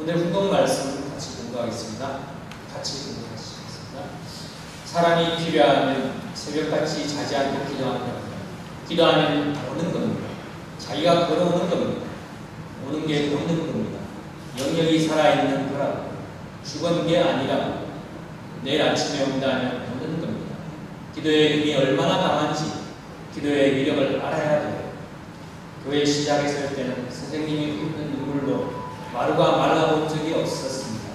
오늘 훈독 말씀 같이 공부하겠습니다. 같이 공부하시겠습니다. 사람이 필요하면 새벽같이 자지 않고 기도하는 겁니다. 기도하면 오는 겁니다. 자기가 걸어오는 겁니다. 오는 게 보이는 겁니다. 영역이 살아있는 거라고. 죽은 게 아니라고. 내일 아침에 온다면 오는 겁니다. 기도의 힘이 얼마나 강한지 기도의 위력을 알아야 돼요. 교회 시작에 설 때는 선생님이 붓는 눈물로 마루가 말라본 적이 없었습니다.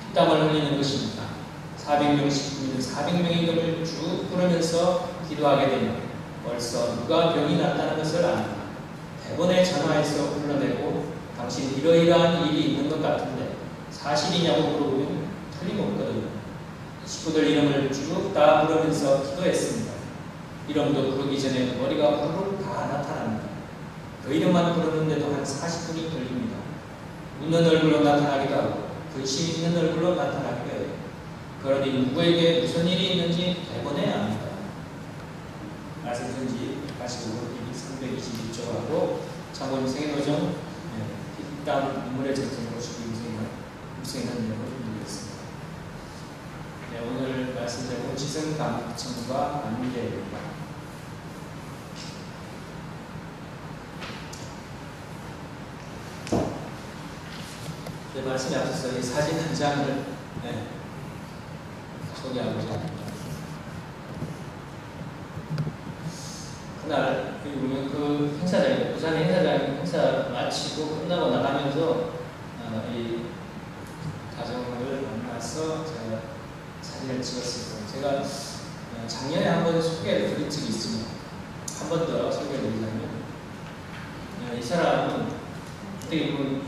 피땀을 흘리는 것입니다. 400명 식구는 400명의 이름을 쭉 부르면서 기도하게 되면 벌써 누가 병이 났다는 것을 압니다. 대본에 전화해서 불러내고 당신 이러이러한 일이 있는 것 같은데 사실이냐고 물어보면 틀림없거든요. 식구들 이름을 쭉 다 부르면서 기도했습니다. 이름도 부르기 전에 머리가 후루룩 다 나타납니다. 그 이름만 부르는데도 한 40분이 걸립니다. 웃는 얼굴로 나타나기도 하고 근심 있는 얼굴로 나타나기도 해요. 그러니 누구에게 무슨 일이 있는지 대본에 압니다. 말씀 전지 85, 321조하고 장본 생애노정 피땀 눈물의 전쟁으로 죽은 인생은 내용을 드리겠습니다. 네, 오늘 말씀 제목은 지성감청과 안개입니다. 네, 말씀에 앞서서 이 사진 한 장을 소개하고자 합니다. 그날 우리는 그 행사장에 부산 행사장 행사 마치고 끝나고 나가면서 이 가정을 만나서 제가 사진을 찍었습니다. 제가 작년에 한번 소개를 드린 적이 있습니다. 한 번 더 소개해드리자면 이 사람은 어떻게 보면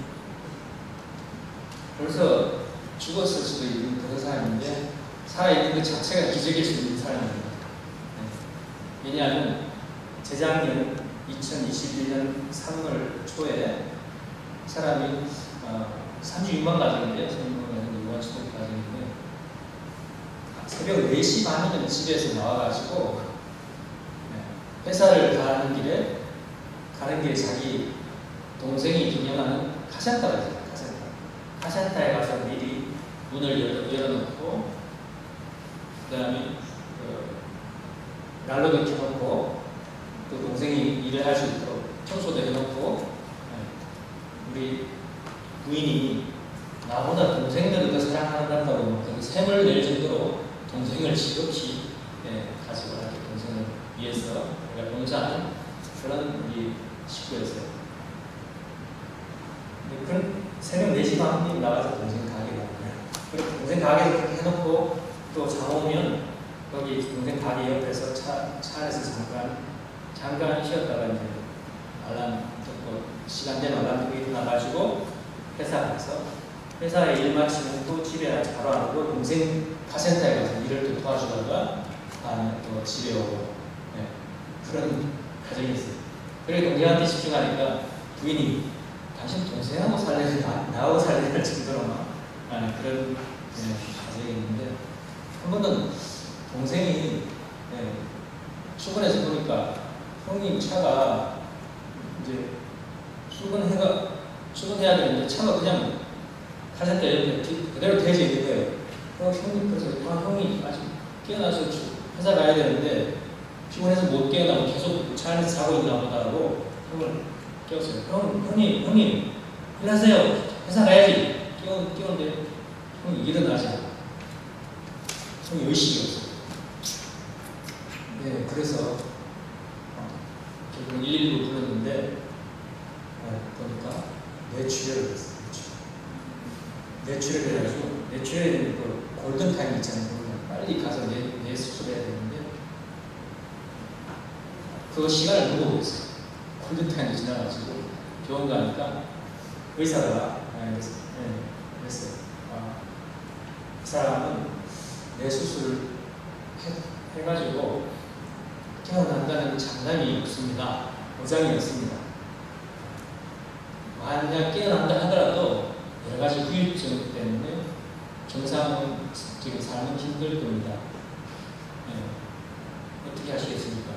벌써 죽었을 수도 있는 그런 사람인데 살아있는 것 자체가 기적일 수 있는 사람입니다. 왜냐하면 재작년 2021년 3월 초에 사람이 36만 가정인데 36만 가정 유아초등 가정인데 새벽 4시 반이면 집에서 나와가지고 회사를 가는 길에 자기 동생이 경영하는 카센터가 있어요. 카센터에 가서 미리 문을 열어놓고 그 다음에 난로도 켜놓고 또 동생이 일을 할 수 있도록 청소도 해놓고 우리 부인이 나보다 동생들을 더 사랑한다고 샘을 낼 정도로 동생을 지극히 가지고 이렇게 동생을 위해서 우리가 봉사하는 그런 우리 식구였어요. 그런 새벽 4시 반에 나가서 동생 가게 가요. 그리고 동생 가게 그렇게 해놓고 또 장 오면 거기 동생 가게 옆에서 차 안에서 잠깐 쉬었다가 이제 알람 듣고 시간 되면 알람 듣고 일어나가지고 회사 가서 회사에 일 마치면 또 집에 바로 안 오고 동생 카센터에 가서 일을 또 도와주다가 다음에 또 집에 오고 그런 과정이 있어요. 그리고 동생한테 집중하니까 부인이 당신 동생하고 살래지 나하고 살래지 할 정도로 그런 과정이 있는데 한 번은 동생이 출근해서 보니까 형님 차가 이제 출근해야 되는데 차가 그냥 카센터 옆에 그대로 대져 있는 거예요. 형님 그래서 형이 아직 깨어나서 회사 가야 되는데 피곤해서 못 깨어나고 계속 차 안에서 자고 있나 보다 하고 형을 깨웠어요. 형님 일하세요. 회사 가야지. 깨웠는데 형이 일어나지 않아. 형이 의식이 없어요. 네, 그래서 결국 119 불렀는데 보니까 뇌출혈을 했어요. 뇌출혈을 해가지고 뇌출혈에 그 골든타임 있잖아요. 빨리 가서 뇌 수술해야 되는데 그거 시간을 누르고 있어요. 골든타임이 지나가지고 병원 가니까 의사가 그랬어요. 그 사람은 뇌 수술을 해가지고 깨어난다는 장담이 없습니다. 보장이 없습니다. 만약 깨어난다 하더라도 여러 가지 후유증 때문에 정상은 지금 삶은 힘들 겁니다. 어떻게 하시겠습니까?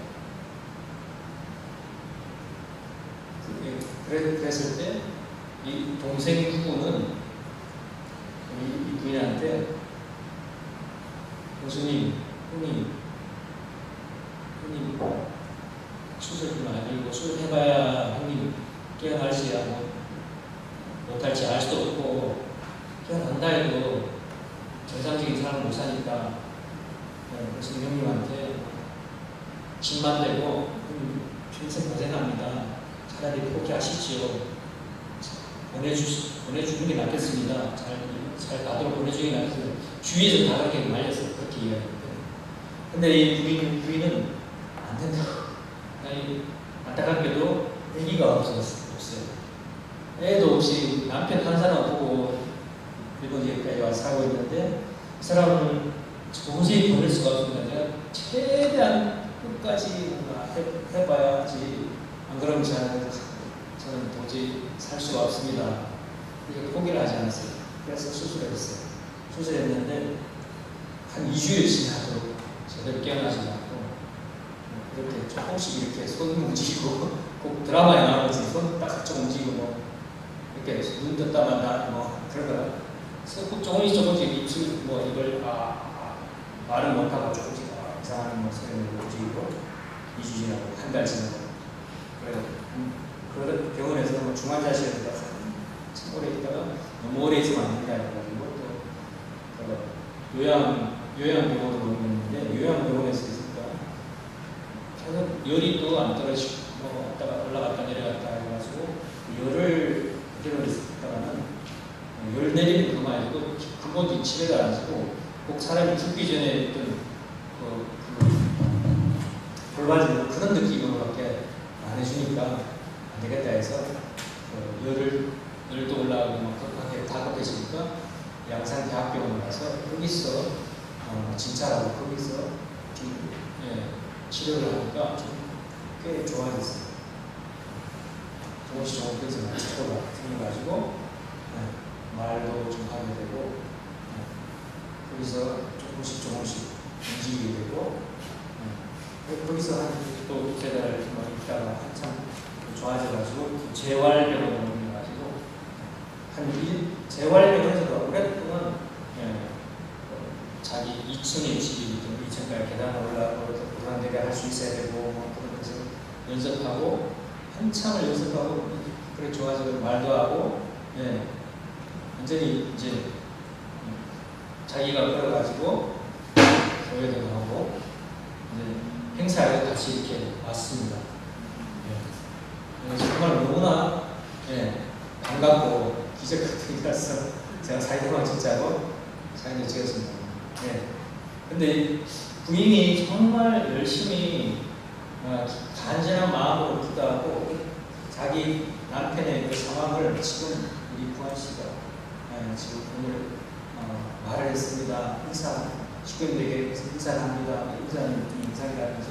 그랬을 때 이 동생 부부는 형님한테 교수님, 형님 수술 아니고 수술해봐야 형님 깨어날지 못할지 알 수도 없고 깨어난다 해도 정상적인 삶을 못 사니까 교수님 형님한테 짐만 되고 평생 고생합니다. 차라리 포기하시지요. 보내주는 게 낫겠습니다. 잘 가도록 보내주는 게 낫겠습니다. 주위에서 다 그렇게 말려서 그렇게 이야기했대요. 근데 이 부인은 안 된다고. 안타깝게도 애기가 없어요. 애도 없이 남편 한 사람 보고 일본 여기까지 와서 살고 있는데 이 사람은 도저히 보낼 수가 없습니다. 제가 최대한 끝까지 뭔가 해봐야지 안 그러면 저는 도저히 살 수가 없습니다. 그래서 포기를 하지 않았어요. 그래서 수술했어요. 수술했는데 한 2주일 지나도 제대로 깨어나지 않고 이렇게 조금씩 이렇게 손 움직이고 꼭 드라마에 나오듯이 손 딱 움직이고 뭐 이렇게 눈 떴다마다 뭐 그러다가 조금씩 입술 뭐 이걸 말을 못하고 조금씩 이상한 뭐 소리를 움직이고 2주 지나고 한 달 지나고 그래 병원에서 뭐 중환자실에 참 오래 있다가 너무 오래 있으면 안 된다 해가지고 또 요양병원으로 옮겼는데 요양병원에서 있으니까 계속 열이 또 안 떨어지고 뭐 왔다가 올라갔다 내려갔다 해가지고 열을 그대로 있다가는 열 내리는 것만 아니고 부모도 집에가 안 지고 꼭 사람이 죽기 전에 어떤 돌봐주는 그런 느낌으로밖에 안 해주니까 안 되겠다 해서 열도 올라가고 막 다 급해지니까 양산대학병원에 가서 거기서 진찰하고 거기서 치료를 하니까 좀 꽤 좋아졌어요. 조금씩 치료가 생겨가지고 말도 좀 하게 되고 거기서 조금씩 움직이게 되고 거기서 또 두세 달 있다가 한참 좋아져가지고 재활병원으로 옮겨가지고 재활병원에서도 오랫동안 자기 2층에 집이 2층까지 계단을 올라가고 고단되게 할 수 있어야 되고 뭐 그런 것을 연습하고 한참을 연습하고 그래 좋아지고 말도 하고 완전히 이제 자기가 걸어가지고 교회도 나오고 행사에 같이 이렇게 왔습니다. 정말 너무나 반갑고 기적 같은 일이라서 제가 사진만 찍자고 사진을 찍었습니다. 근데 부인이 정말 열심히 간절한 마음으로 기도하고 자기 남편의 그 상황을 지금 우리 구한 씨가 지금 오늘 말을 했습니다. 식구들에게 인사를 합니다. 인사는 인상이라든지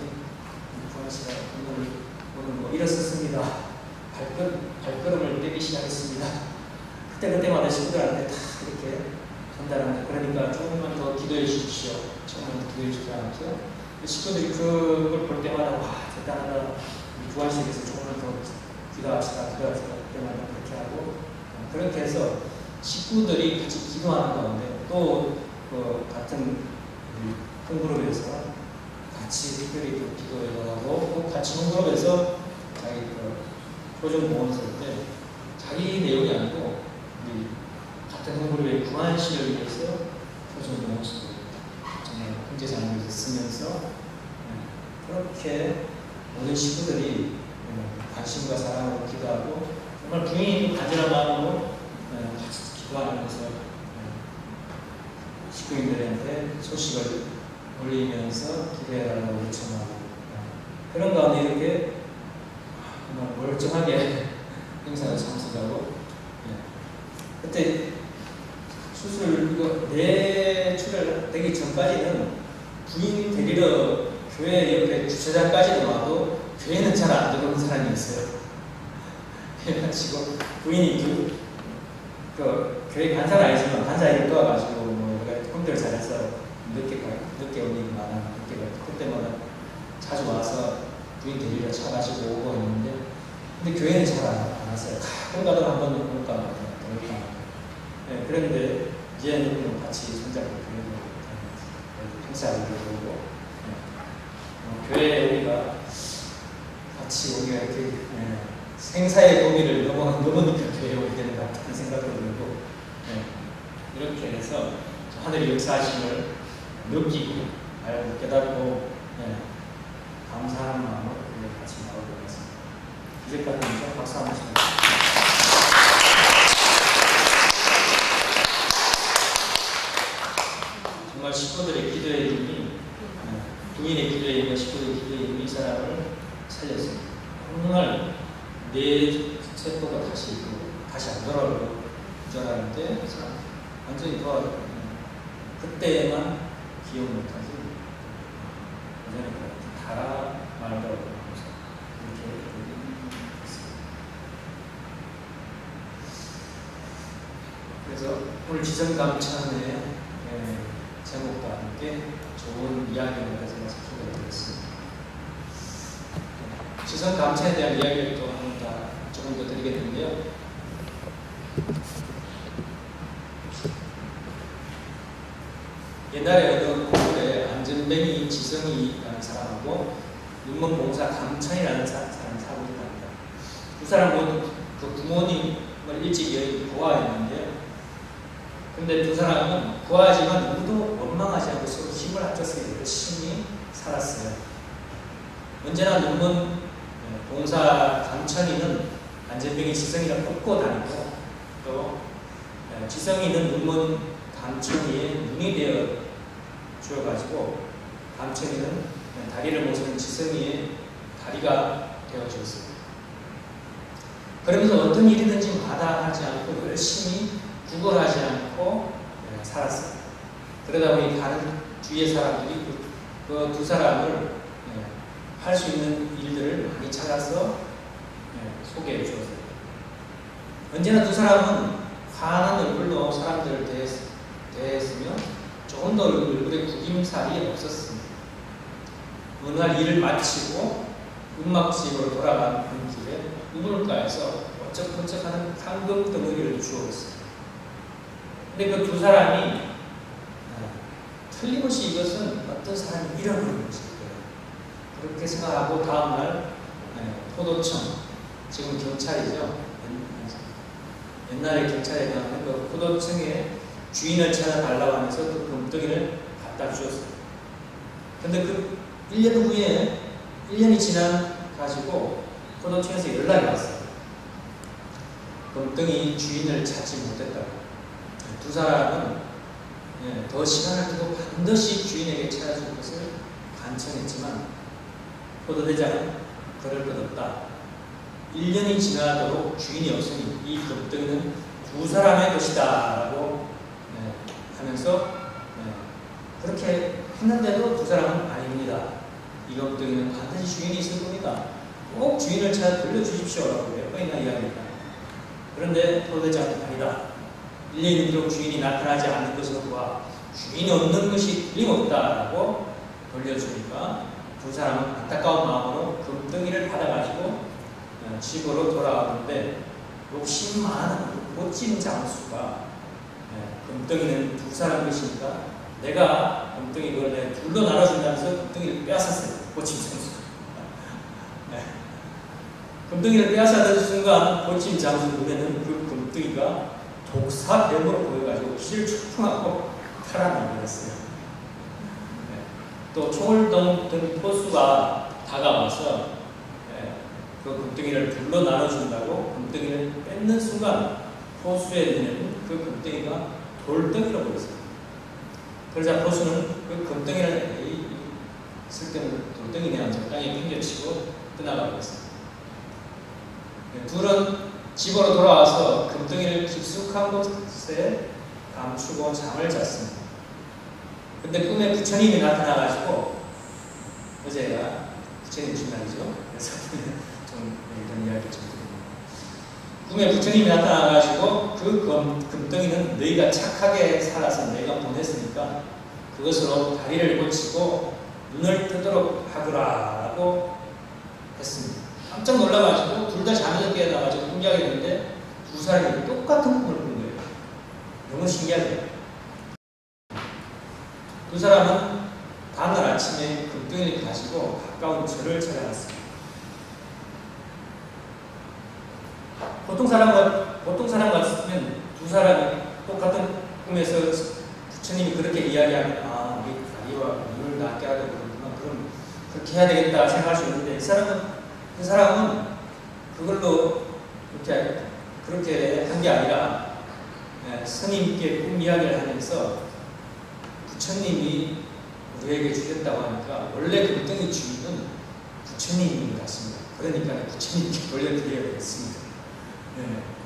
구한 씨가 오늘 뭐 일어섰습니다. 발걸음을 떼기 시작했습니다. 그때마다 식구들한테 다 이렇게 전달합니다. 그러니까 조금만 더 기도해 주십시오. 조금만 더 기도해 주지 않죠? 식구들이 그걸 볼 때마다 와 대단하다. 우리 구한식에서 조금만 더 기도합시다. 그때마다 그렇게 하고 그렇게 해서 식구들이 같이 기도하는 가운데 또 같은 홈그룹에서 같이 특별히 기도를 하고 또 같이 홈그룹에서 자기 표정보험 쓸 때 자기 내용이 아니고 우리 같은 홈그룹의 구한식을 위해서 표정보험 쓰고 정말 형제자매를 쓰면서 그렇게 모든 식구들이 관심과 사랑으로 기도하고 정말 부인이 간절한 마음으로 같이 기도하면서 식구인들한테 소식을 올리면서 기도해달라고 요청하고 그런 가운데 이렇게 정말 멀쩡하게 행사를 참석하고 그때 수술 뇌출혈 되기 전까지는 부인 데리러 교회 옆에 주차장까지도 와도 교회는 잘 안 들어오는 사람이 있어요. 그래가지고 부인이 교회 간사는 아니지만 간사에게 떠와가지고 뭐 컴퓨터를 잘해서 늦게 온 일이 많아. 그때마다 자주 와서 부인 데리러 차 마시고 오고 있는데 근데 교회는 잘 안 왔어요. 가끔 가다가 한번 올까 말까. 그런데 이제는 같이 손잡고 행사를 보고 교회에 우리가 같이 우리가 이렇게 생사의 고비를 넘으니까 교회에 오게 되는 것 같은 생각도 들고 이렇게 해서 하늘의 역사하심을 느끼고 알고 깨닫고 감사하는 마음으로 같이 나오겠습니다. 이제까지 박수 한번 주세요. 정말 식구들의 기도의 힘이 부인의 기도의 힘과 식구들의 기도의 힘이 이 사람을 살렸습니다. 정말 내 세포가 다시 안 돌아오고 줄 알았는데 완전히 그때만 기억 못하지 예전에 달아 말더라고요. 이렇게 있습니다. 그래서 오늘 지성감찬의 제목과 함께 좋은 이야기를 해서 소개해드렸습니다. 지성감찬에 대한 이야기를 조금 더 드리겠는데요. 옛날에 어느 고을에 안전뱅이 지성이라는 사람하고 윤문봉사 감찬이라는 사람이 살고 있답니다. 두 사람 모두 그 부모님을 일찍 고아했는데요. 근데 두 사람은 고아하지만 누구도 원망하지 않고 서로 힘을 합쳐서 열심히 살았어요. 언제나 윤문봉사 감찬이는 안전뱅이 지성이를 뽑고 다니고 또 지성이는 윤문 감천이의 눈이 되어 주어가지고 감천이는 다리를 못 쓰는 지성이의 다리가 되어 주었습니다. 그러면서 어떤 일이든지 마다하지 않고 열심히 구걸하지 않고 살았어요. 그러다 보니 다른 주위의 사람들이 그 두 사람을 할 수 있는 일들을 많이 찾아서 소개해 주었어요. 언제나 두 사람은 환한 얼굴로 사람들을 대했으며 조금 더 얼굴에 구김살이 없었습니다. 어느 날 일을 마치고 음악집으로 돌아가는 길에 우물가에서 번쩍번쩍하는 황금 덩어리를 주웠어요. 근데 그 두 사람이 틀림없이 이것은 어떤 사람이 잃어버린 것일 거예요. 그렇게 생각하고 다음날 포도청, 지금 경찰이죠. 옛날에 경찰에 가면 그 포도청에 주인을 찾아달라고 하면서 그 금덩이를 갖다 주었어요. 근데 그 1년 후에 1년이 지나가지고 포도청에서 연락이 왔어요. 금덩이 주인을 찾지 못했다고. 두 사람은 더 시간을 두고 반드시 주인에게 찾아줄 것을 간청했지만 포도대장은 그럴 것 없다. 1년이 지나도록 주인이 없으니 이 금덩이는 두 사람의 것이다 라고 하면서 그렇게 했는데도 두 사람은 아닙니다. 이 금덩이는 반드시 주인이 있을 겁니다. 꼭 주인을 찾아 돌려주십시오 라고 몇 번이나 이야기합니다. 그런데 포도대장은 아니다. 1년이 되도록 주인이 나타나지 않는 것으로와 주인이 없는 것이 틀림없다라고 돌려주니까 두 사람은 안타까운 마음으로 금덩이를 받아가지고 집으로 돌아왔는데 욕심 많은 멋진 장수가 금덩이는 두 사람 것이니까 내가 금덩이 그걸 둘로 나눠준다면서 금덩이를 빼앗았어요. 멋진 장수가. 금덩이를 빼앗아는 순간 멋진 장수 눈에는 그 금덩이가 독사뱀으로 보여가지고 피를 초풍하고 탈환해버렸어요. 또 총을 든 포수가 다가와서 그 금덩이를 둘로 나눠준다고 금덩이를 뺏는 순간 포수의 눈에는 그 금덩이가 돌덩이로 보였어요. 그러자 포수는 그 금덩이를 쓸데없는 돌덩이네 하면서 땅에 팽겨치고 떠나가 버렸어요. 둘은 집으로 돌아와서 금덩이를 깊숙한 곳에 감추고 잠을 잤습니다. 근데 꿈에 부처님이 나타나가지고 어제가 부처님 주말이죠. 그래서 좀 이런 이야기 좀 드립니다. 꿈에 부처님이 나타나가지고 그 금덩이는 너희가 착하게 살아서 내가 보냈으니까 그것으로 다리를 고치고 눈을 뜨도록 하거라 라고 했습니다. 깜짝 놀라가지고 둘 다 잠에서 깨어나가지고 꿈이야기 했는데 두 사람이 똑같은 꿈을 꾼 거예요. 너무 신기하죠. 두 사람은 다음날 아침에 금덩이를 가지고 가까운 절을 찾아갔습니다. 보통 사람 같으면 두 사람이 똑같은 꿈에서 부처님이 그렇게 이야기하면 우리 다리와 눈을 낫게 하려고 그러구나. 그럼 그렇게 해야 되겠다 생각할 수 있는데 그 사람은 그걸로 그렇게 한 게 아니라 스님께 꿈 이야기를 하면서 부처님이 우리에게 주셨다고 하니까 원래 금덩이 주인은 부처님인 것 같습니다. 그러니까 부처님께 돌려드려야 되겠습니다.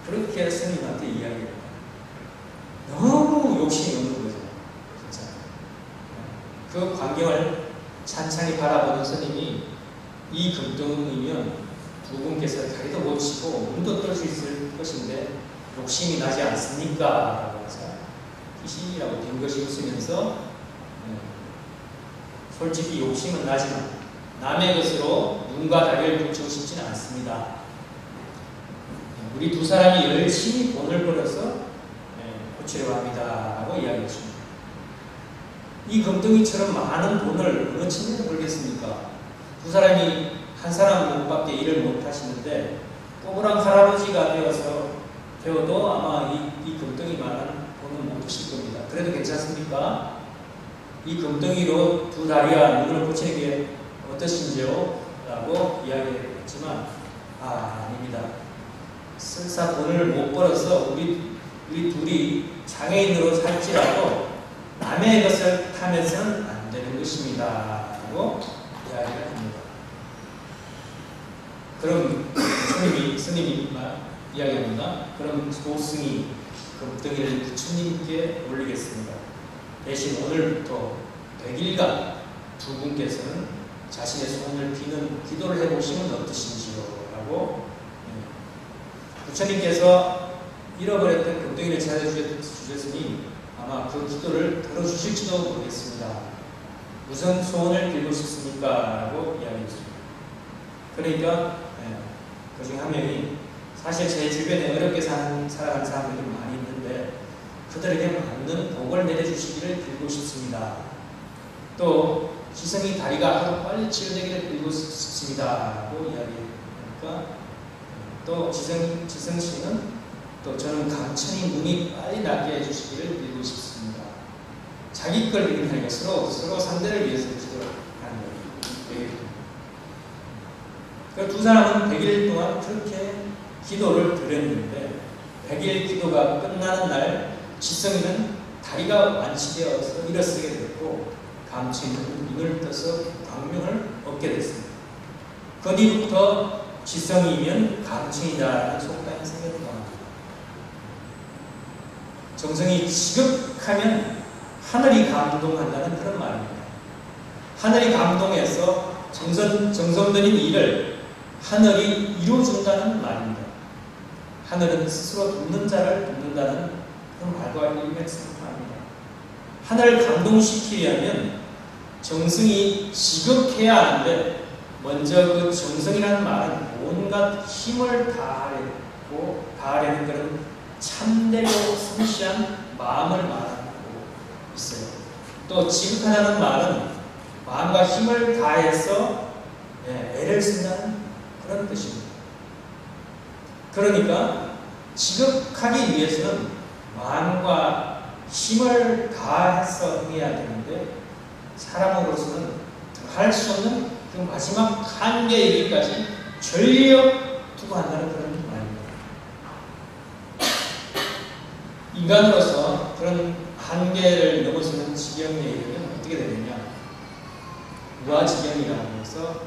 그렇게 스님한테 이야기해요. 너무 욕심이 없는 거죠. 진짜. 그 광경을 찬찬히 바라보는 스님이 이 금덩이면 두 분께서 다리도 못 치고 몸도 떨 수 있을 것인데 욕심이 나지 않습니까? 라고 해서 희신이라고 된 것이 웃으면서 솔직히 욕심은 나지만 남의 것으로 눈과 다리를 붙이고 싶지는 않습니다. 우리 두 사람이 열심히 돈을 벌어서 고치려고 합니다. 라고 이야기했습니다. 이 금덩이처럼 많은 돈을 어느 측면에 벌겠습니까? 두 사람이 한 사람 몸밖에 일을 못 하시는데 꼬부랑 할아버지가 되어도 아마 이 금덩이만한 돈은 못 드실 겁니다. 그래도 괜찮습니까? 이 금덩이로 두 다리와 눈을 고치는 게 어떠신지요? 라고 이야기했지만 아닙니다. 설사 돈을 못 벌어서 우리 둘이 장애인으로 살지라도 남의 것을 타면서는 안 되는 것입니다. 라고 이야기를 합니다. 그럼 스님이 이야기합니다. 그럼 소승이 금덩이를 부처님께 올리겠습니다. 대신 오늘부터 100일간 두 분께서는 자신의 소원을 비는 기도를 해보시면 어떠신지요? 라고 부처님께서 잃어버렸던 금덩이를 찾아주셨으니 아마 그 기도를 들어주실지도 모르겠습니다. 무슨 소원을 빌고 싶습니까? 라고 이야기했습니다. 그러니까 그 중 한 명이 사실 제 주변에 어렵게 살아가는 사람들이 많이 있는데 그들에게 맞는 복을 내려주시기를 빌고 싶습니다. 또 지성이 다리가 하루 빨리 치유되기를 빌고 싶습니다. 라고 이야기하니까 또 지성씨는 또 저는 감천히 눈이 빨리 낫게 해주시기를 빌고 싶습니다. 자기 걸 빌는 것으로 서로 상대를 위해서 기도를 하는 거예요. 두 사람은 100일 동안 그렇게 기도를 드렸는데 100일 기도가 끝나는 날 지성이는 다리가 완치되어서 일어서게 됐고 감천이는 눈을 떠서 광명을 얻게 됐습니다. 그 뒤부터 지성이면 감천이다라는 속담이 생겼던 겁니다. 정성이 지극하면 하늘이 감동한다는 그런 말입니다. 하늘이 감동해서 정성 들인 일을 하늘이 이루어준다는 말입니다. 하늘은 스스로 돕는 자를 돕는다는 그런 말과 일맥상통합니다. 하늘을 감동시키려면 정성이 지극해야 하는데 먼저 그 정성이라는 말은 온갖 힘을 다하려는 그런 참되고 성실한 마음을 말하고 있어요. 또 지극하다는 말은 마음과 힘을 다해서 애를 쓴다는 그런 뜻입니다. 그러니까 지극하기 위해서는 마음과 힘을 다해서 해야 되는데 사람으로서는 할 수 없는 그 마지막 한계에 이르기까지 전력 두고 한다는 그런 말입니다. 인간으로서 그런 한계를 넘어서는 지경에 이르면 어떻게 되느냐? 무아지경이라고 해서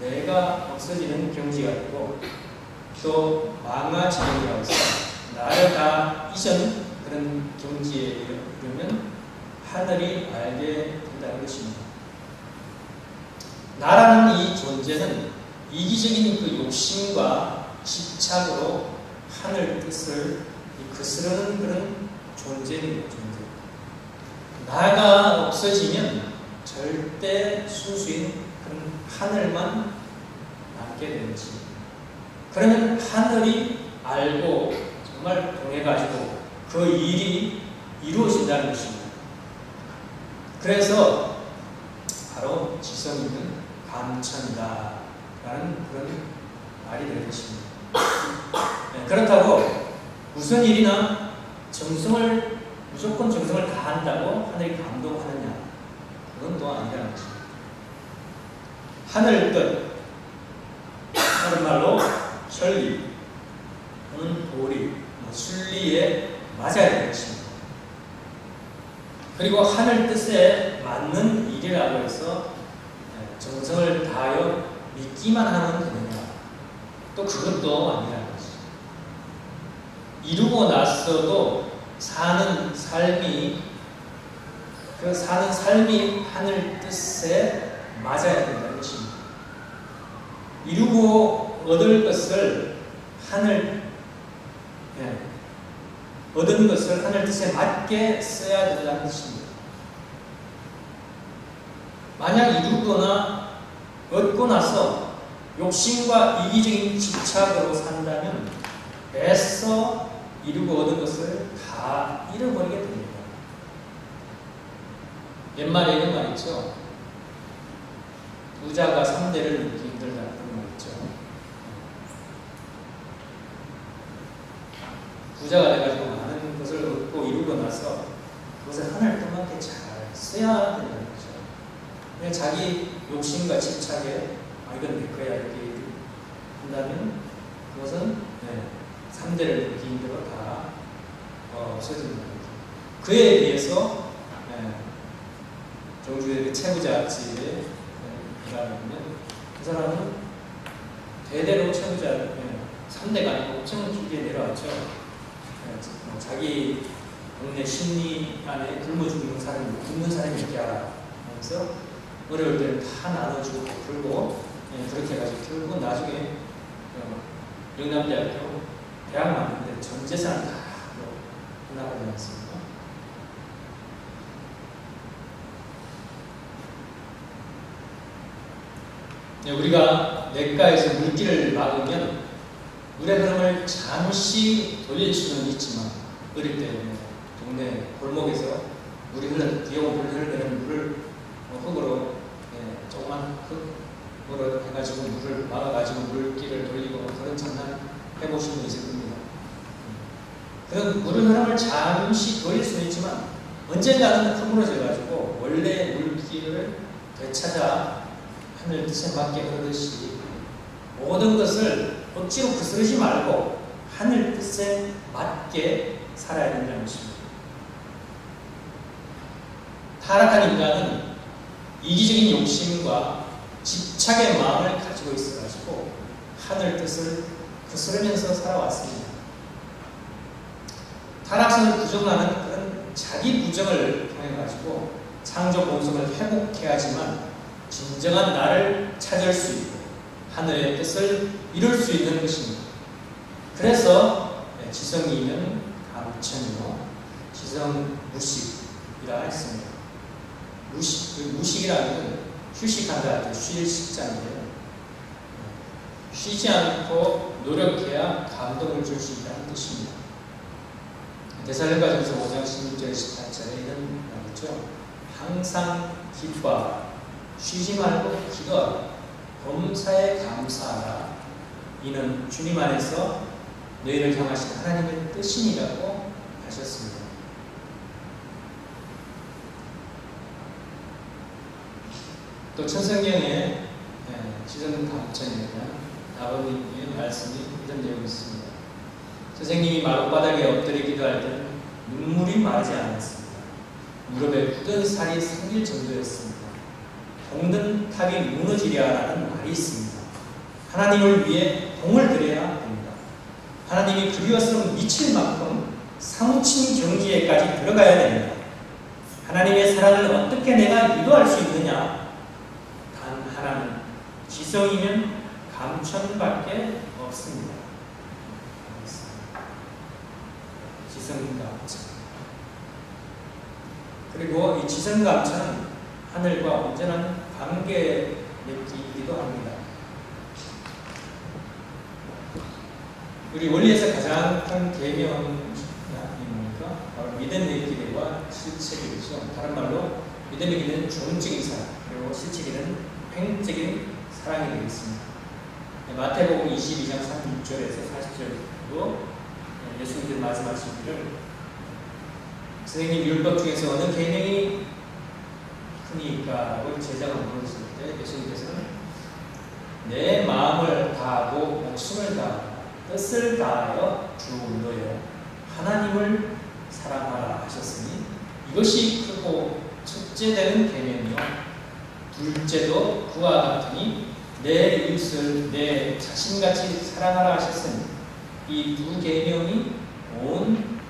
내가 없어지는 경지가 되고 또 망아지경이라고 해서 나를 다 잊은 그런 경지에 이르면 하늘이 알게 된다는 것입니다. 나라는 이 존재는 이기적인 그 욕심과 집착으로 하늘 뜻을 거스르는 그런 존재입니다. 나가 없어지면 절대 순수인 그런 하늘만 남게 되는 것입니다. 그러면 하늘이 알고 정말 통해가지고 그 일이 이루어진다는 것입니다. 그래서 바로 지성이는 감천이다 라는 그런 말이 될 것입니다. 그렇다고 무슨 일이나 무조건 정성을 다한다고 하늘이 감동하느냐, 그건 또 아니라는 것입니다. 하늘 뜻, 다른 말로 천리 또는 도리, 순리에 맞아야 되는 것입니다. 그리고 하늘 뜻에 맞는 일이라고 해서 정성을 다하여 믿기만 하면 되느냐, 또 그것도 아니라는 것입니다. 이루고 나서도 사는 삶이 하늘 뜻에 맞아야 된다는 것입니다. 이루고 얻을 것을 얻은 것을 하늘 뜻에 맞게 써야 된다는 것입니다. 만약 이루거나 얻고 나서 욕심과 이기적인 집착으로 산다면 애써 이루고 얻은 것을 다 잃어버리게 됩니다. 옛말에 이런 말 있죠. 부자가 3대를 넣기 힘들다, 그런 말 있죠. 부자가 돼가지고 많은 것을 얻고 이루고 나서 그것을 하늘 뜻만게 잘 써야 된다는 거죠. 그냥 자기 욕심과 집착에 이건 내 거야 이렇게 한다면 그것은 3대를 넣기 힘들어 다 없어진다는 거죠. 그에 비해서 정주의 그 채부자 집에 들어가면 그 사람은 대대로 채부자 3대가 아니고 엄청 길게 내려왔죠. 자기 동네 심리 안에 굶어 죽는 사람이 있게 하면서 어려울 때는 다 나눠주고 풀고 그렇게 해가지고 결국 나중에 영남대학교 대학 맞는데 전 재산을 다 나가지 않습니까? 우리가 냇가에서 물길을 막으면 물의 흐름을 잠시 돌릴 수는 있지만 어릴 때 동네 골목에서 물이 귀여운 물이 흐르는 물을 흙으로 조그만 흙으로 해가지고 물을 막아가지고 물길을 돌리고 그런 장난 해보신 분 있을 겁니다. 그런 물의 흐름을 잠시 돌릴 수는 있지만 언젠가는 허물어져가지고 원래 물길을 되찾아 하늘 뜻에 맞게 흐르듯이 모든 것을 억지로 거스르지 말고 하늘 뜻에 맞게 살아야 된다는 것입니다. 타락한 인간은 이기적인 욕심과 집착의 마음을 가지고 있어가지고 하늘 뜻을 거스르면서 살아왔습니다. 타락성을 부정하는 그런 자기 부정을 통해가지고 창조 본성을 회복해야 하지만 진정한 나를 찾을 수 있고 하늘의 뜻을 이룰 수 있는 것입니다. 그래서 지성이면 감천이요 지성무식이라 했습니다. 무식이라는 건 휴식한다 할 때 쉴 식자인데요. 쉬지 않고 노력해야 감동을 줄 수 있다는 뜻입니다. 데살로니가전서 5장 16절 18절에 이런 말이죠. 항상 기뻐하라. 쉬지 말고 기도하라. 범사에 감사하라. 이는 주님 안에서 너희를 향하신 하나님의 뜻이니라고 하셨습니다. 또 천성경에 지성 감천에 대한 아버님의 말씀이 이런 내용이 있습니다. 선생님이 마룻바닥에 엎드려 기도할 때는 눈물이 마르지 않았습니다. 무릎에 굳은 살이 생길 정도였습니다. 동든 탑이 무너지랴라는 말이 있습니다. 하나님을 위해 공을 들여야 됩니다. 하나님이 그리웠으면 미칠 만큼 사무친 경지에까지 들어가야 됩니다. 하나님의 사랑을 어떻게 내가 유도할 수 있느냐? 단 하나는 지성이면 감천밖에 없습니다. 지성감천. 그리고 이 지성감천은 하늘과 온전한 관계에 맺기도 합니다. 우리 원리에서 가장 큰 계명이 뭡니까? 바로 믿음의 기대와 실체이죠. 다른 말로 믿음의 길은 종적인 사랑, 그리고 실제 길은 횡적인 사랑이 되겠습니다. 마태복음 22장 36절에서 40절로 예수님께서 말씀하시기를 선생님 율법 중에서 어느 계명이 크니까? 라고 제자가 물었을 때 예수님께서는 내 마음을 다하고 목숨을 다하고 뜻을 다하여 주 너의 하나님을 사랑하라 하셨으니 이것이 크고 첫째 되는 계명이요 둘째도 그와 같으니 내 이웃을 내 자신같이 사랑하라 하셨으니 이 두 계명이 온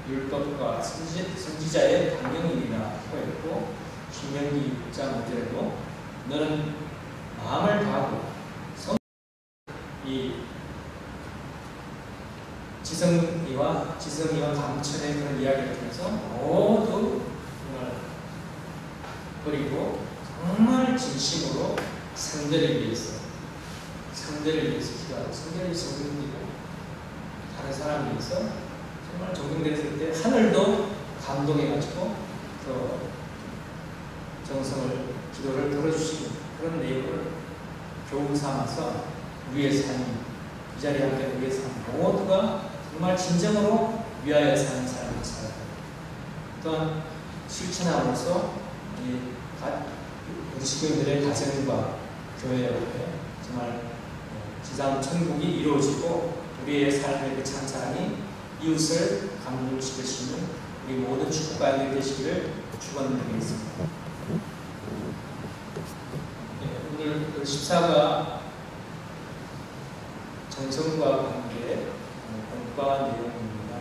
율법과 선지자의 강령이니라 하고 있고 신명기 6장 5절에도 너는 마음을 다하고 이 지성이와 감천의 그런 이야기를 통해서 모두 정말 그리고 정말 진심으로 상대를 위해서 기도하고 상대를 정금이고 다른 사람을 위해서 정말 정금됐을 때 하늘도 감동해가지고 그 정성을 기도를 들어주시는 그런 내용을 교훈 삼아서 우리의 삶, 이 자리에 함께 우리의 삶 모두가 정말 진정으로 위하여 사는 삶을 살아야 합니다. 또한 실천함으로써 우리 식구들의 가정과 교회 옆에 정말 지상 천국이 이루어지고 우리의 삶의 그 참 사랑이 이웃을 감동시킬 수 있는 우리 모든 축복가 되시기를 축원드리겠습니다. 오늘 그 14가 정성과 관계 공과 내용입니다.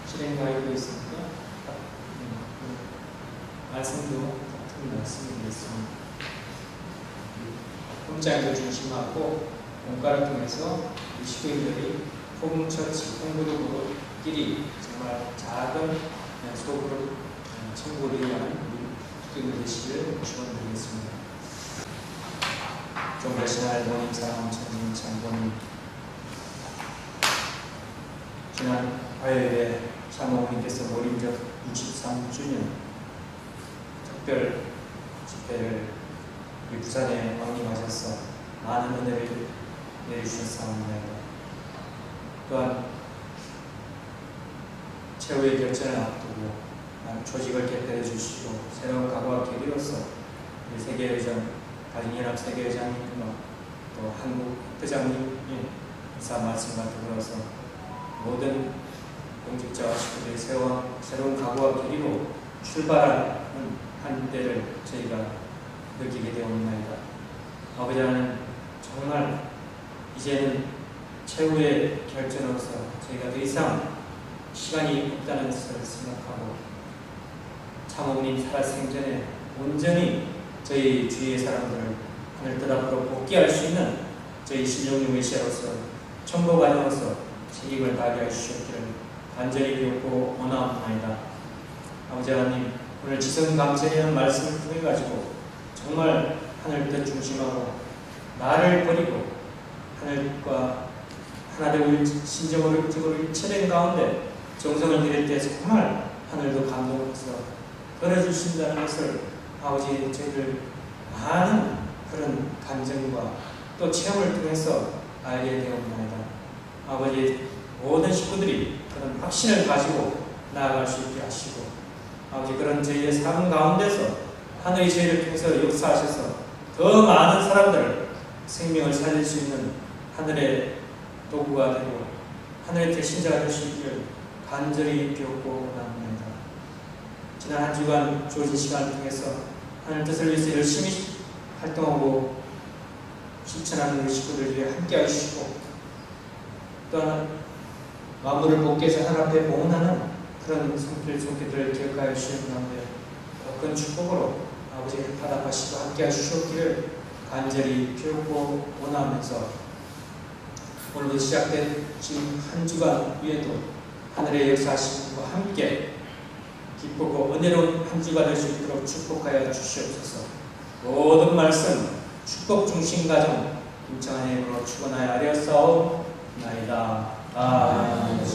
실행 가이드 있습니까? 말씀도 같은 말씀이겠습니다. 공장도 중심하고 공과를 통해서 식구인들이 홈처치, 홈그룹끼리 정말 작은 소그룹 천국을 위한 식구인들 되시기를 축원드리겠습니다. 좀 대신할 모임 사랑 천진 장본인 지난 화요일에 사모님께서 모림적 63주년 특별 집회를 우리 부산에 방문하셔서 많은 은혜를 내주셨사옵니다. 또한 최후의 결전을 앞두고 조직을 개편해 주시고 새로운 각오와 계기로서 우리 세계의장 다인연합 세계의장님과 또 한국 회장님의 인사 말씀과 더불어서 모든 공직자와 식구들이 새로운 각오와 계기로 출발하는 한 때를 저희가 느끼게 되었나이다. 아버지 하나님 정말 이제는 최후의 결전으로서 저희가 더 이상 시간이 없다는 것을 생각하고 참모님 살아생전에 온전히 저희 주위의 사람들을 하늘 뜻 앞으로 복귀할 수 있는 저희 신령님 메시아로서 천보관으로서 책임을 다하게 하시옵기를 간절히 비옵고 원하옵나이다. 아버지 하나님 오늘 지성감천이라는 말씀을 통해 가지고 정말 하늘 뜻 중심하고 나를 버리고 하늘과 하나됨을 신정으로 일체된 가운데 정성을 드릴 때 정말 하늘도 감동해서 걸어주신다는 것을 아버지 저희들 많은 그런 감정과 또 체험을 통해서 알게 되었나이다. 아버지 모든 식구들이 그런 확신을 가지고 나아갈 수 있게 하시고 아버지 그런 저희의 삶 가운데서 하늘이 저희를 통해서 역사하셔서 더 많은 사람들을 생명을 살릴 수 있는 하늘의 도구가 되고 하늘의 대신자가 될 수 있기를 간절히 비옵고 원합니다. 지난 한 주간 주어진 시간을 통해서 하늘 뜻을 위해서 열심히 활동하고 실천하는 우리 식구들 위해 함께 하시고 또한 만물을 복귀해서 하나님 앞에 봉헌하는 그런 손길들을 기억하여 주시는 가운데 큰 축복으로 아버지를 받아가시고 함께 하시옵기를 간절히 비옵고 원하면서 오늘부터 시작된 지금 한 주간 위에도 하늘의 역사하심과 함께 기쁘고 은혜로운 한 주가 될 수 있도록 축복하여 주시옵소서. 모든 말씀 축복 중심 가정 김창환의 이름으로 축원하여 아뢰었사옵나이다. 아멘.